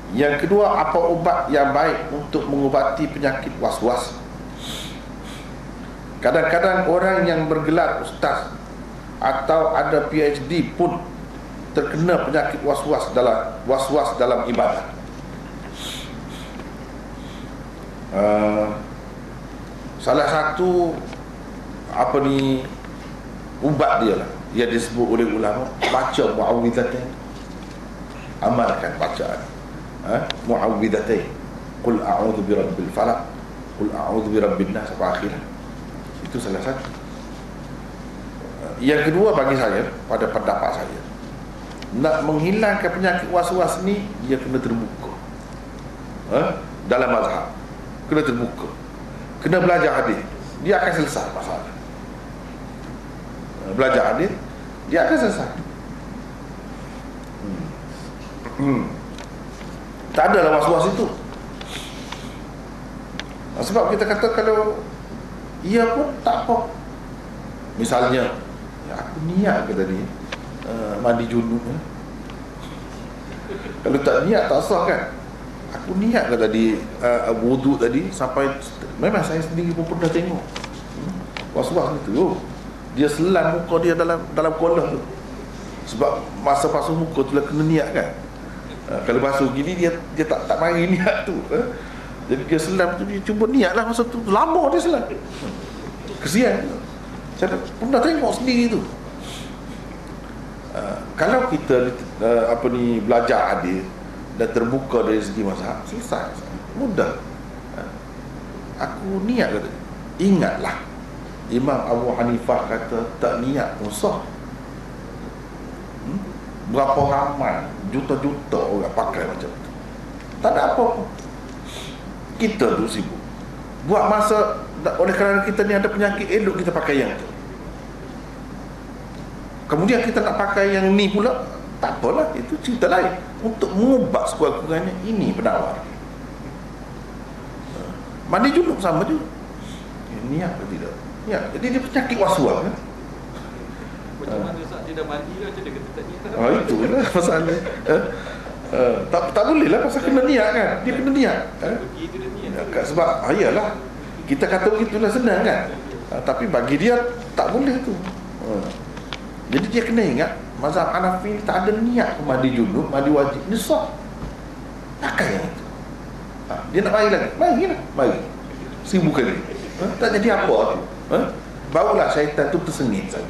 Yang kedua, apa ubat yang baik untuk mengubati penyakit was-was? Kadang-kadang orang yang bergelar ustaz atau ada PhD pun terkena penyakit was-was dalam ibadah. Salah satu ubat dia lah yang disebut oleh ulama, baca muawwidzatain, amalkan bacaan muawwidzatain, qul a'udzu birabbil falaq, qul a'udzu birabbin nas, sampai akhir. Itu salah satu. Yang kedua, bagi saya, pada pendapat saya, nak menghilangkan penyakit was-was ni, dia kena terbuka dalam mazhab, kena terbuka, kena belajar hadis, dia akan selesai masalah. Belajar hadis, dia akan selesai. Tak ada lah was-was itu. Sebab kita kata kalau ia pun tak apa. Misalnya, aku niat ke tadi mandi junub, kalau tak niat tak sah kan. Aku niat ke tadi wuduk tadi, sampai memang saya sendiri pun pernah tengok was-was itu. Dia selam muka dia dalam kolam tu. Sebab masa basuh muka tu lah kena niat kan. Kalau basuh gini dia tak mari niat tu. Jadi dia selam tu, dia cuba niat lah masa tu. Lama dia selam. Kesian. Saya pernah tengok sendiri tu. Kalau kita belajar hadis dan terbuka dari segi mazhab, selesai. Mudah. Aku niat kata. Ingatlah, Imam Abu Hanifah kata tak niat pun sah. Berapa ramai, juta-juta orang pakai macam tu. Tak ada apa-apa. Kita tu sibuk buat masa, oleh kerana kita ni ada penyakit elok, kita pakai yang tu. Kemudian kita nak pakai yang ni pula, tak apalah, itu cerita lain. Untuk mengubah sekurang-kurangnya, ini penawar. Mandi junub sama juga. Niat ke tidak? Ya, jadi dia penyakit was-was kan? Macam mana Ustaz, dia dah mandi lah, macam dia kata tak niat. Itulah masalahnya. Tak boleh lah, pasal kena niat kan? Dia kena niat. Begitu dia niat. Sebab ayalah, kita kata begitulah senang kan? Tapi bagi dia tak boleh tu. Jadi dia kena ingat, mazhab Hanafi tak ada niat mandi junub, mandi wajib, dia sah. Pakai yang itu. Dia nak mari lagi, mari. Sibuk lagi. Tak jadi apa tu. Barulah syaitan tu tersengit saja.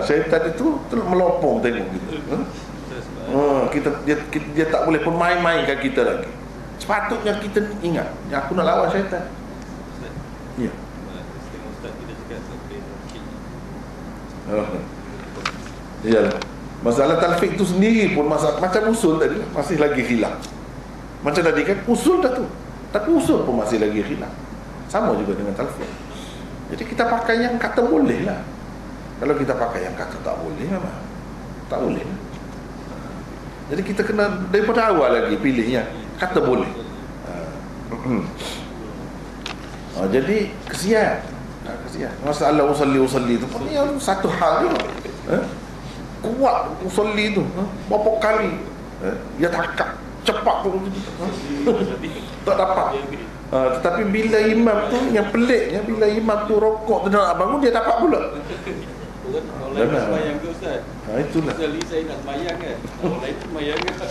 Syaitan itu melopong tengok kita. Dia tak boleh pun main-mainkan kita lagi. Sepatutnya kita ingat, aku nak lawan syaitan. Ya. Iyalah. Masalah talfiq tu sendiri pun macam usul tadi masih lagi khilaf. Macam tadi kan usul dah tu, tapi usul pun masih lagi khilaf. Sama juga dengan talfiq. Jadi kita pakai yang kata boleh lah. Kalau kita pakai yang kata tak boleh, memang tak boleh. Jadi kita kena daripada awal lagi pilihnya kata boleh. Jadi kesian. Masalah usalli tu pun yang satu hal juga. Kuat usalli tu, berapa kali dia takak cepat tu tak dapat. Tetapi bila imam tu, yang peliknya, bila imam tu rokok tu nak bangun, dia dapat pula. Orang lain semayang ke Ustaz? Itulah. Sekali saya nak semayang kan, orang lain semayang kan.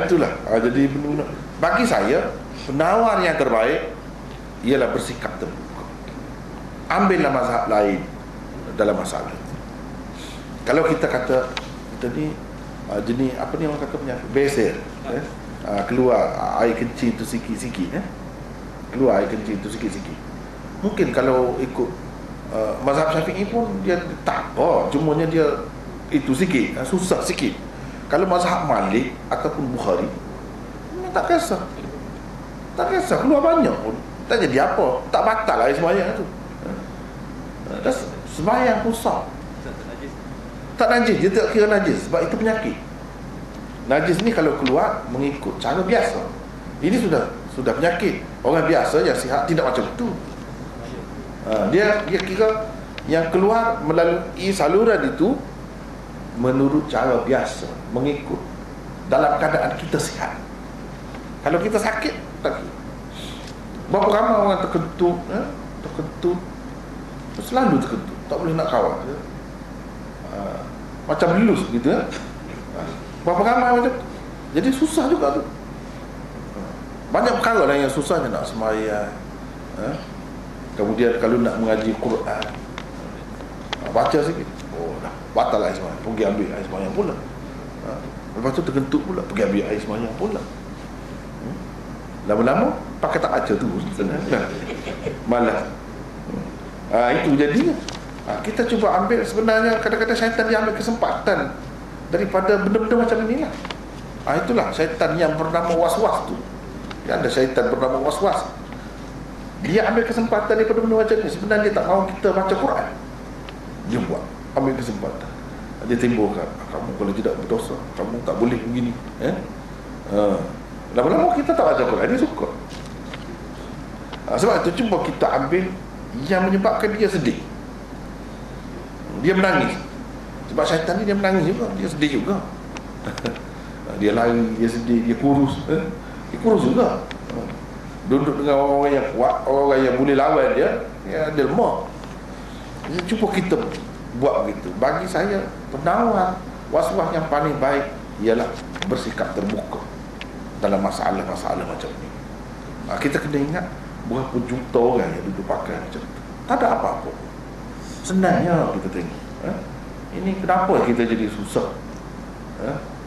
Itulah. Jadi benar-benar bagi saya, penawar yang terbaik ialah bersikap terbuka. Ambillah mazhab lain dalam masalah. Kalau kita kata kita ni jenis apa ni orang kata penyakit besar, keluar air kencing tu sikit-sikit, keluar air kencing tu sikit-sikit. Mungkin kalau ikut mazhab Syafi'i pun dia tak apa, cumanya dia itu sikit, susah sikit. Kalau mazhab Malik ataupun Bukhari, tak kisah. Tak kisah, keluar banyak pun tak jadi apa, tak batal air sembahyang tu. Sembahyang pun sah. Tak najis, dia tak kira najis sebab itu penyakit. Najis ni kalau keluar mengikut cara biasa. Ini sudah penyakit. Orang biasa yang sihat tidak macam itu. Dia kira yang keluar melalui saluran itu menurut cara biasa, mengikut dalam keadaan kita sihat. Kalau kita sakit, tak. Berapa ramai orang terkentut, terkentut, selalu terkentut, tak boleh nak kawal. Macam lulus gitu. Berapa ramai macam tu. Jadi susah juga tu. Banyak perkara lah yang susahnya nak sembahyang. Kemudian kalau nak mengaji Quran, baca sikit, oh dah batal air sembahyang, pergi ambil air sembahyang pula. Lepas tu terkentut pula, pergi ambil air sembahyang pula. Lama-lama pakai tak baca tu malas. Itu jadinya. Kita cuba ambil, sebenarnya kadang-kadang syaitan dia ambil kesempatan daripada benda-benda macam inilah. Itulah syaitan yang bernama was-was tu. Ada syaitan bernama was-was. Dia ambil kesempatan daripada benda macam ni. Sebenarnya dia tak mahu kita baca Quran. Dia buat, ambil kesempatan. Dia timbulkan, kamu kalau tidak berdosa, kamu tak boleh begini. Lama-lama kita tak baca Quran, dia suka. Sebab itu cuba kita ambil yang menyebabkan dia sedih. Dia menangis. Sebab syaitan ni dia menangis juga, dia sedih juga. Dia lari, dia sedih, dia kurus. Dia kurus juga. Duduk dengan orang yang kuat, orang yang boleh lawan dia lemah. Jadi cuba kita buat begitu. Bagi saya, penawar was-was yang paling baik ialah bersikap terbuka dalam masalah-masalah macam ni. Kita kena ingat berapa juta orang yang duduk pakai macam tu. Tak ada apa-apa. Senangnya kita tengok. Ini kenapa kita jadi susah?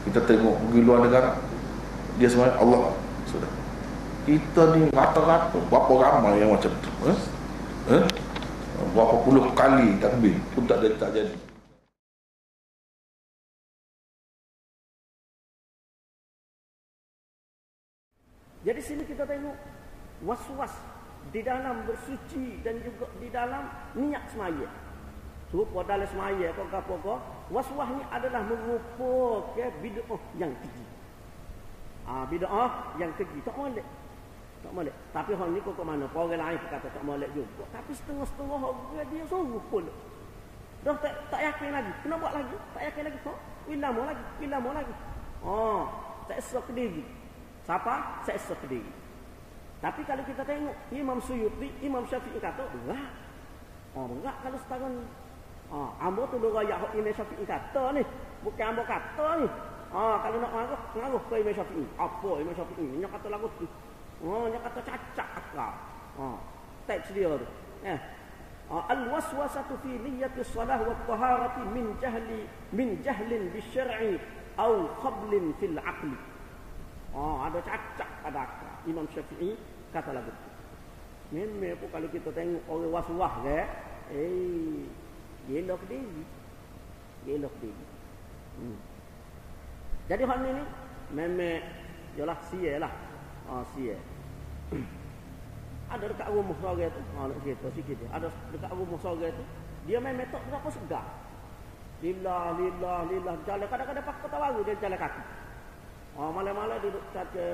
Kita tengok pergi luar negara, dia sebenarnya Allah sudah. Kita ni rata-rata berapa ramai yang macam tu. Berapa puluh kali takbir pun tak jadi. Jadi sini kita tengok was-was di dalam bersuci dan juga di dalam niat semaya. Serupa dalam semaya apa-apa, was-was ni adalah merupakan bid'ah yang keji. Bid'ah yang keji. Tak boleh. Tak boleh. Tapi hal ni kok mana? Orang lain kata tak boleh juga. Tapi setengah-setengah orang dia suruh pula. Dah tak yakin lagi. Kena buat lagi. Tak yakin lagi. Lama lagi. Tak esok ke diri. Siapa? Tak esok ke diri. Tapi kalau kita tengok Imam Suyuti, Imam Syafi'i kata berat. Berat kalau setahun. Ambo tu dua ayat Imam Syafi'i kata ni. Bukan ambo kata ni. Kalau nak ngaruh ke Imam Syafi'i. Apa Imam Syafi'i? Dia kata lagu tu. Dia kata cacak akal. Teks dia tu. Al-waswasatu fi niyyati shalah wa taharati min jahlin bisyar'i au qablin fil aqli. Ada cacak pada akal. Imam Syafi'i kata lagu tu. Memang pun kalau kita tengok orang was-was ke, gelak dia. Jadi hal ni memang jelas sia lah. Sia. Ada dekat rumah saudara tu, nak cerita sikit dia. Ada dekat rumah saudara tu, dia memang tak berapa segar. Lillah, jalan kadang-kadang pakai kota baru dia jalan kaki. Malam-malam duduk caca.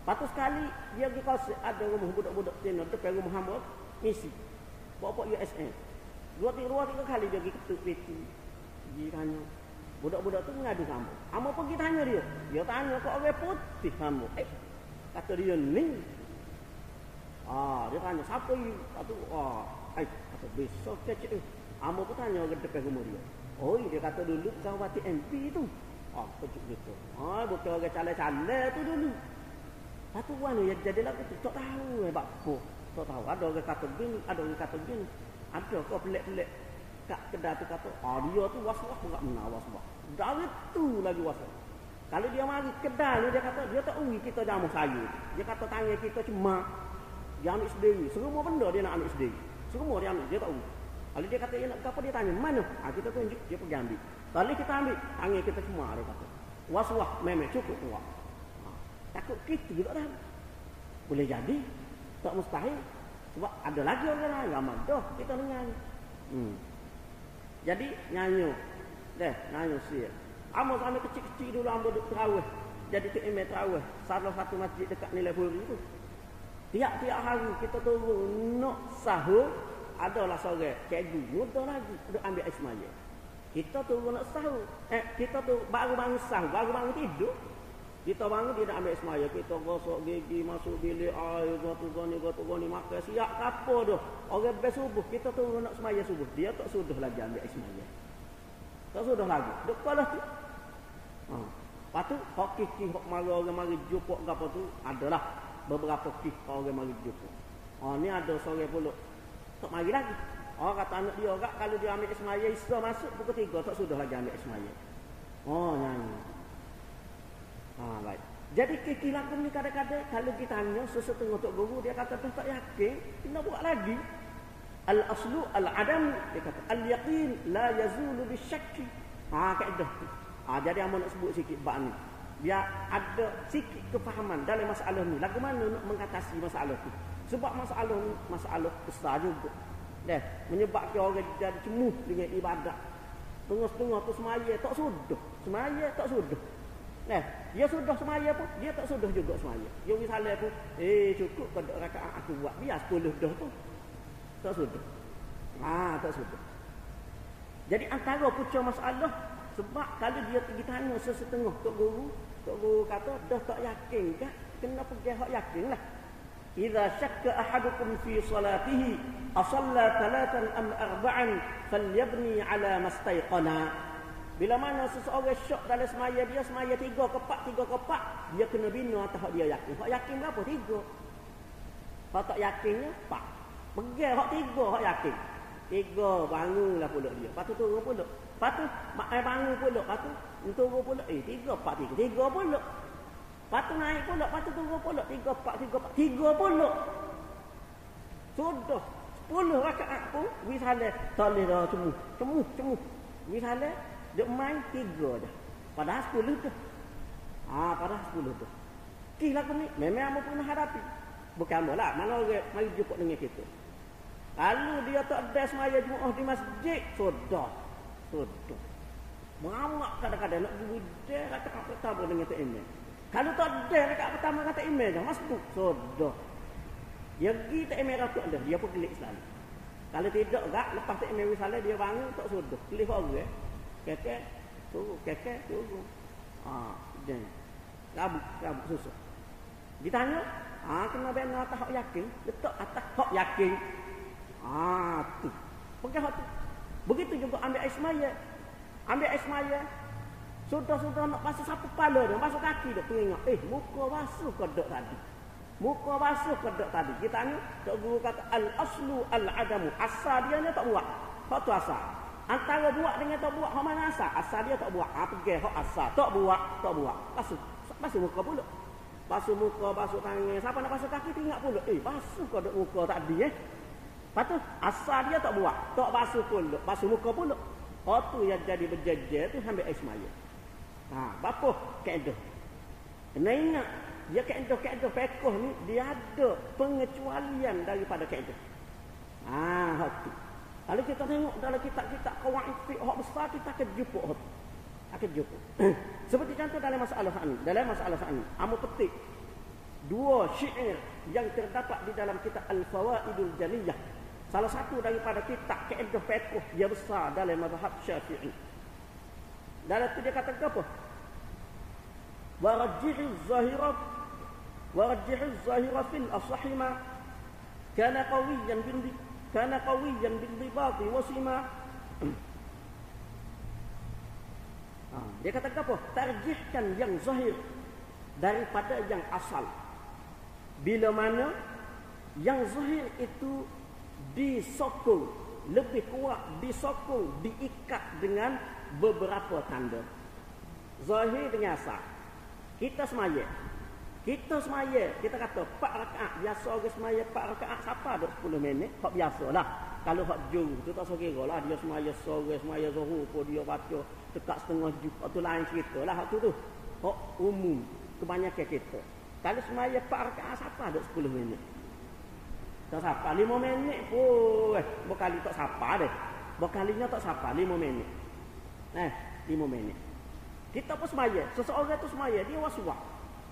Patut sekali dia pergi kosek ada rumah budak-budak Cina depan rumah hamba misi. Bawa USN. Dua tiga kali dia pergi ketuk pintu. Dia tanya. Budak-budak tu mengadu hamba. Hamba pergi tanya dia. Dia tanya kok orang putih hamba. Kata dia ni. Dia tanya siapa you? Kata besok cecik tu. Hamba pun tanya ke depan rumah dia. Dia kata dulu kawati MP tu. Kecik gitu. Bukan orang calai-calai tu dulu. Satu orang yang jadi lagu tu tak tahu apa. Tak tahu. Ada orang kata begini, ada orang kata begini. Ada kau pelik-pelik kat kedai tu kata, dia tu was-was enggak menang was-was. Dari tu lagi was-was. Kalau dia mari kedai ni dia kata dia tak ui kita jamu sayur. Dia kata tanya kita cuma dia ambil sendiri. Semua benda dia nak ambil sendiri. Semua dia ambil, dia tak ui. Kalau dia kata dia nak apa dia tanya, mana? Kita tunjuk dia pergi ambil. Kali kita ambil, tangan kita cuma dia kata. Was-was memang cukup kuat. Takut kita juga dah. Boleh jadi. Tak mustahil. Sebab ada lagi orang lain. Ramai dah kita dengar. Jadi nyanyi. Nyanyi siap. Amo sampai kecil-kecil dulu amo duduk terawih. Jadi tu imam terawih. Salah satu masjid dekat Nilai Puri tu. Tiap-tiap hari kita turun nak sahur. Adalah sore. Cikgu muda lagi. Duduk ambil air semaya. Kita tu nak sahur. Kita tu baru bangun sahur, baru bangun tidur. Kita bangun dia nak ambil semaya. Kita gosok gigi, masuk bilik air, gotu goni, makan siap apa dah. Orang best subuh, kita tu nak semaya subuh. Dia tak sudah lagi ambil semaya. Tak sudah lagi. Duk kalah tu. Lepas tu, hak kiki, hak marah orang mari jumpa ke apa tu, adalah beberapa kiki orang mari jumpa. Ni ada sore pula. Tak mari lagi. Orang kata anak dia agak kalau dia ambil semaya Isra masuk pukul 3 tak sudah lagi ambil semaya. Nyanyi. Baik. Jadi kekilapan ni kadang-kadang kalau kita tanya sesetengah tok guru dia kata tak yakin, kena buat lagi. Al-aslu al-adam, dia kata al-yaqin la yazulu bisyakki. Kaedah tu. Jadi amun nak sebut sikit bab ni. Biar ada sikit kefahaman dalam masalah ni. Lagu mana nak mengatasi masalah tu. Sebab masalah ni masalah besar juga. Menyebabkan orang jadi cemuh dengan ibadat. Tengah-tengah tu semaya tak sudah. Semaya tak sudah. Dia sudah semaya pun, dia tak sudah juga semaya. Dia misalnya pun, cukup pada rakaat aku buat biar 10 dah tu. Tak sudah. Tak sudah. Jadi antara punca masalah, sebab kalau dia pergi tanya sesetengah Tok Guru kata, dah tak yakin kan? Kena pergi hak yakin lah. Idza syakka ahadukum fi salatihi asalla 3 am 4 falyabni ala mastayqana. Bila mana seseorang syak dalam semaya dia semaya 3 ke 4 dia kena bina atas hak dia yakin. Hak yakin berapa? 3. Hak tak yakinnya 4. Pergi hak 3 hak yakin. 3 bangunlah pula dia. Lepas tu turun pula. Lepas tu bangun pula. Lepas tu turun pula. 3 4 3 pula. Lepas tu naik pula. Lepas tu turun pula. 3 4 3 pula. Sudah 10 rakaat pun misalnya tak boleh dah cemuh. Misalnya dia main 3 dah. Padahal 10 dah. Padahal 10 dah. Kih lagu ni memang apa pernah hadapi. Bukan lah. Mana orang mari jumpa dengan kita. Kalau dia tak ada semaya Jumaat di masjid, sudah. Mengamak kadang-kadang nak budak rakaat pertama dengan tak imam. Kalau tak ada rakaat pertama kata imam dah masuk, sudah. Dia pergi tak imam rakaat dah, dia pun kelik selalu. Kalau tidak enggak lepas tak imam misalnya dia bangun tak sudah. Kelih orang. Kekek turun. Jangan. Rabuk susah. Ditanya, kena benar atas hak yakin, letak atas hak yakin. Tu. Pergi hak tu. Begitu juga ambil air semaya. Sudah nak basuh sapu kepala dah, basuh kaki dah teringat. Muka basuh ke tak tadi. Kita tanya, Tok Guru kata al-aslu al-adamu. Asal dia ni tak buat. Hak tu asal. Antara buat dengan tak buat, hak mana asal? Asal dia tak buat. Pergi hak asal. Tak buat. Basuh muka pula. Basuh muka, basuh tangan. Siapa nak basuh kaki tinggal pula. Basuh ke muka tadi Lepas tu asal dia tak buat. Tak basuh pula. Basuh muka pula. Tu yang jadi berjejer tu ambil air semaya. Bapa kaedah. Kena ingat. Dia kaedah fiqh ni dia ada pengecualian daripada kaedah. Tu. Kalau kita tengok dalam kitab-kitab qawaid fiqh hak besar kita akan jumpa hak tu. Seperti contoh dalam masalah ini. Amu petik 2 syair yang terdapat di dalam kitab Al-Fawaidul Jaliyah. Salah satu daripada kitab kaedah fiqh yang besar dalam mazhab Syafi'i. Dalam tu dia kata apa? Warajjihiz zahira fil asahima kana qawiyan bil ribati wasima. Dia kata apa? Tarjihkan yang zahir daripada yang asal. Bila mana yang zahir itu disokong, lebih kuat disokong, diikat dengan beberapa tanda. Zahir dengan asal. Kita semaya, kita kata 4 rakaat. Biasa orang semaya 4 rakaat. Siapa ada 10 minit? Hak biasalah. Kalau hak juru tu tak sekira lah. Dia semaya sore, semaya zuhur pun dia baca dekat setengah juz. Tu lain cerita lah. Hak tu hak umum kebanyakan kita. Kalau semaya 4 rakaat, siapa ada 10 minit? Tak siapa 5 minit pun. Berkali tak siapa deh. Berkalinya tak siapa 5 minit. 5 minit. Kita pun semaya. Seseorang tu semaya, dia was-was.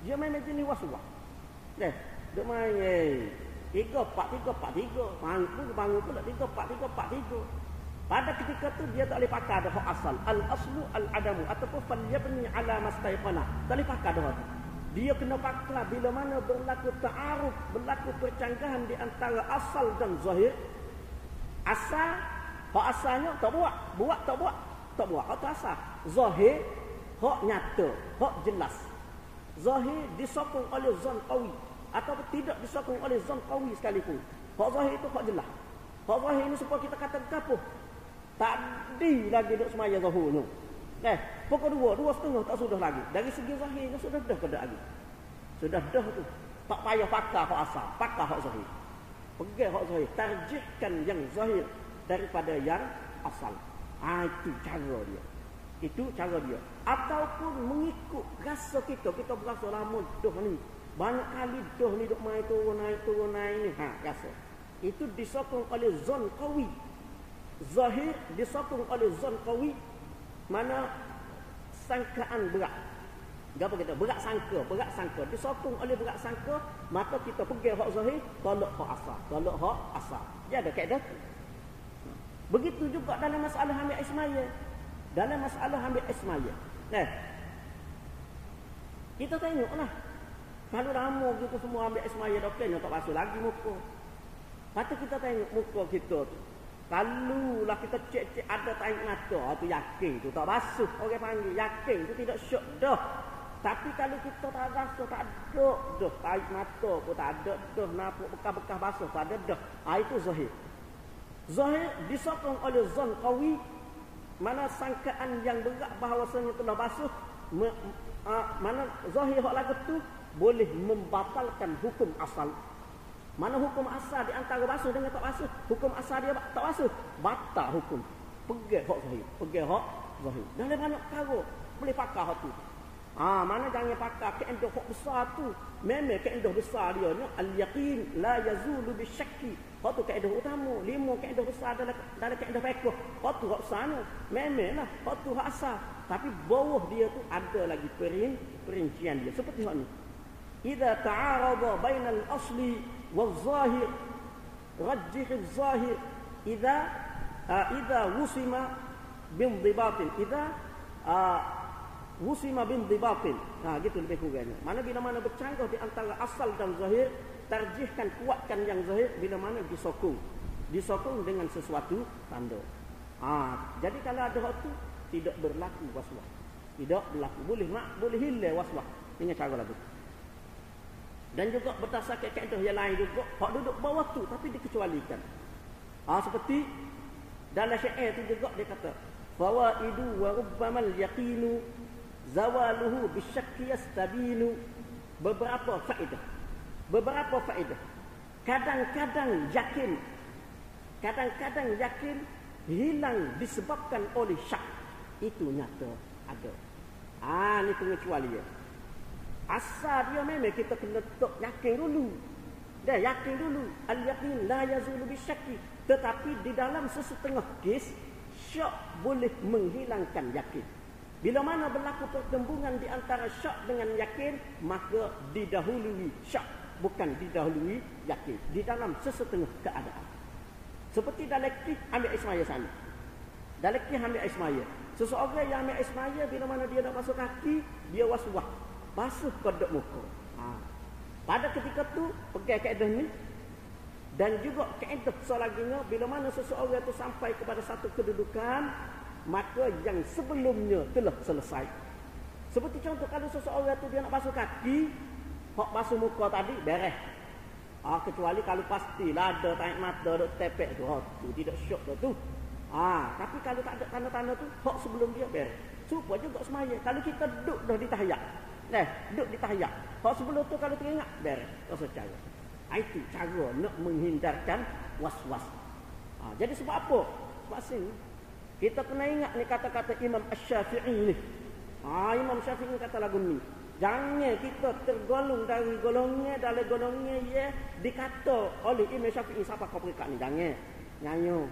Dia main jenis was-was. Dia main 3 4 3 4 3. Bangun pula 3 4 3 4 3. Pada ketika tu dia tak boleh pakai dah hak asal. Al-aslu al-adamu ataupun falyabni ala mastayqana. Tak boleh pakai dah tu. Dia kena pakai bila mana berlaku ta'aruf, berlaku percanggahan di antara asal dan zahir. Asal, hak asalnya tak buat, tak buat. Hak tu asal. Zahir, hak nyata, hak jelas. Zahir disokong oleh zon qawi ataupun tidak disokong oleh zon qawi sekalipun. Hak zahir itu hak jelas. Hak zahir ini supaya kita kata kapuh. Tadi lagi duk semaya zahirnya. Pukul 2:30 tak sudah lagi. Dari segi zahirnya sudah dah ke lagi. Sudah dah tu. Tak payah pakai hak asal, pakai hak zahir. Pegang hak zahir, tarjihkan yang zahir daripada yang asal. Itu cara dia. Itu cara dia. Ataupun mengikut rasa kita berasa lama dah ni. Banyak kali dah ni duk mai turun naik ni. Rasa. Itu disokong oleh zon qawi. Zahir disokong oleh zon qawi. Mana sangkaan berat. Apa kita? Berat sangka. Disokong oleh berat sangka, maka kita pegang hak zahir, tolak hak asal. Dia ada kaedah tu. Begitu juga dalam masalah ambil ismaya. Kita tengoklah. Kalau lama gitu semua ambil ismaya dokenya tak basuh lagi muka. Patut kita tengok muka kita tu. Kalau lah kita cek ada tarik mata, tu yakin tu tak basuh. Orang panggil yakin tu tidak syok dah. Tapi kalau kita tak rasa tak ada dah tarik mata pun tak ada dah, nampak bekas-bekas basuh tak ada dah. Itu zahir. Zahir disokong oleh zon qawi, mana sangkaan yang berat bahawasanya telah basuh, mana zahir hak lagu tu boleh membatalkan hukum asal. Mana hukum asal di antara basuh dengan tak basuh? Hukum asal dia tak basuh, batal hukum. Pegang hak zahir. Dalam banyak perkara boleh pakai hak tu. Mana jangan pakai kaedah hak besar tu. Memang kaedah besar dia ni al-yaqin la yazulu bisyakki. Hak tu kaedah utama. 5 kaedah besar dalam kaedah fiqh. Hak tu hak sana. Memanglah hak tu hak asal. Tapi bawah dia tu ada lagi perincian dia. Seperti hak ni. Idza ta'arada bainal asli wal-zahir rajjih al-zahir idza wusima bindibatin wusima bindibatin. Gitu lebih kurangnya. Mana bila mana bercanggah di antara asal dan zahir, tarjihkan, kuatkan yang zahir bila mana disokong dengan sesuatu tanda. Jadi kalau ada waktu tidak berlaku waswas. Tidak berlaku. Boleh hilang waswas dengan cara lagu. Dan juga berdasarkan kaedah yang lain juga, hak duduk bawah tu tapi dikecualikan. Seperti dalam syair tu juga dia kata, fawaidu wa rubbamal yaqinu zawaluhu bisyakki yastabinu. Beberapa faedah. Kadang-kadang yakin hilang disebabkan oleh syak. Itu nyata ada. Ni pengecualian. Asal dia memang kita kena yakin dulu. Al-yaqin la yazulu bisyakki. Tetapi di dalam sesetengah kes, syak boleh menghilangkan yakin. Bila mana berlaku pertembungan di antara syak dengan yakin, maka didahului syak, bukan didahului yakin. Di dalam sesetengah keadaan. Seperti dialektik ambil ismaya sana. Dialektik ambil ismaya. Seseorang yang ambil ismaya, bila mana dia nak masuk kaki, dia was-was. Basuh kedok muka. Pada ketika tu pegang kaedah ni. Dan juga kaedah selaginya, bila mana seseorang itu sampai kepada satu kedudukan, maka yang sebelumnya telah selesai. Seperti contoh kalau seseorang itu dia nak basuh kaki, hak basuh muka tadi beres. Kecuali kalau pastilah ada tarik mata, ada tepek tu, tu tidak syok tu. Tapi kalau tak ada tanda-tanda tu, hak sebelum dia beres. Supaya juga semaya. Kalau kita duduk dah di tahiyat, duduk di tahiyat, hak sebelum tu kalau teringat beres. Rasa cara. Itu cara nak menghindarkan was-was. Jadi sebab apa? Sebab sini kita kena ingat ni kata-kata Imam Asy-Syafi'i ni. Imam Syafi'i kata lagu ni. Jangan kita tergolong dari dalam golongnya ya dikata oleh Imam Syafi'i siapa kau perikat ni. Jangan. Nyanyo.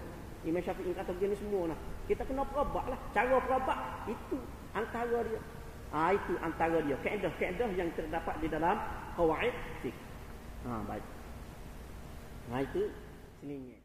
Imam Syafi'i kata begini semua lah. Kita kena perabak lah. Cara perabak itu antara dia. Itu antara dia. Kaedah-kaedah yang terdapat di dalam qawaid fiqh. Baik. Itu selingnya.